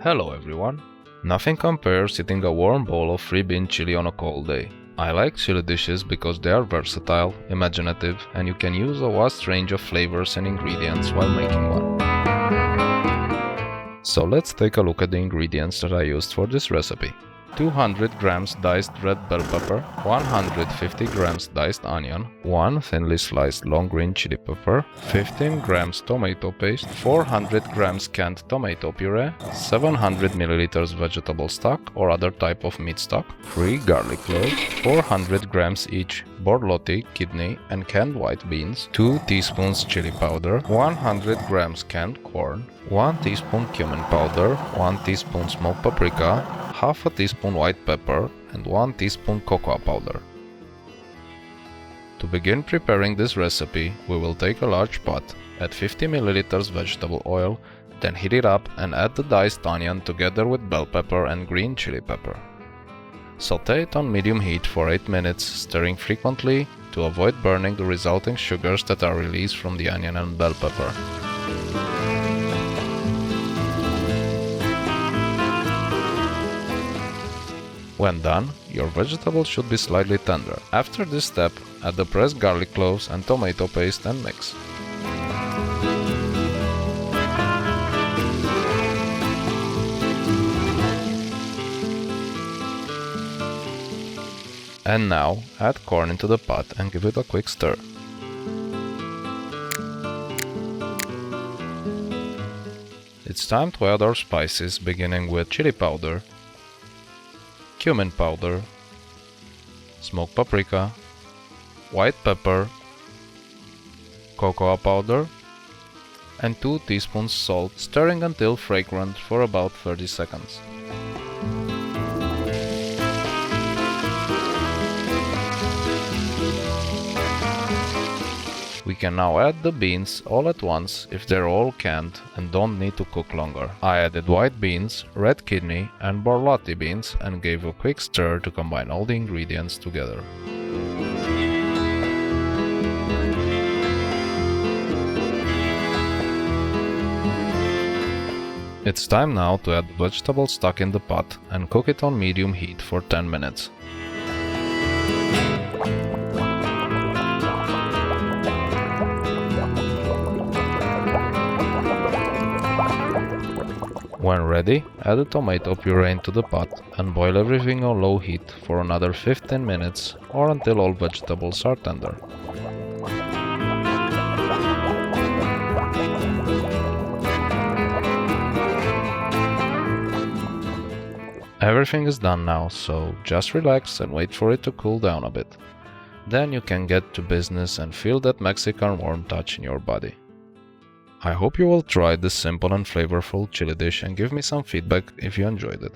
Hello everyone! Nothing compares eating a warm bowl of free bean chili on a cold day. I like chili dishes because they are versatile, imaginative, and you can use a vast range of flavors and ingredients while making one. So let's take a look at the ingredients that I used for this recipe. 200 grams diced red bell pepper, 150 grams diced onion, 1 thinly sliced long green chili pepper, 15 grams tomato paste, 400 grams canned tomato puree, 700 milliliters vegetable stock or other type of meat stock, 3 garlic cloves, 400 grams each Borlotti, kidney and canned white beans, 2 teaspoons chili powder, 100 grams canned corn, 1 teaspoon cumin powder, 1 teaspoon smoked paprika, half a teaspoon white pepper and 1 teaspoon cocoa powder. To begin preparing this recipe, we will take a large pot, add 50 milliliters vegetable oil, then heat it up and add the diced onion together with bell pepper and green chili pepper. Sauté it on medium heat for 8 minutes, stirring frequently to avoid burning the resulting sugars that are released from the onion and bell pepper. When done, your vegetables should be slightly tender. After this step, add the pressed garlic cloves and tomato paste and mix. And now, add corn into the pot and give it a quick stir. It's time to add our spices, beginning with chili powder, cumin powder, smoked paprika, white pepper, cocoa powder, and 2 teaspoons salt, stirring until fragrant for about 30 seconds. We can now add the beans all at once if they're all canned and don't need to cook longer. I added white beans, red kidney and Borlotti beans and gave a quick stir to combine all the ingredients together. It's time now to add the vegetable stock in the pot and cook it on medium heat for 10 minutes. When ready, add the tomato puree into the pot and boil everything on low heat for another 15 minutes or until all vegetables are tender. Everything is done now, so just relax and wait for it to cool down a bit. Then you can get to business and feel that Mexican warm touch in your body. I hope you will try this simple and flavorful chili dish and give me some feedback if you enjoyed it.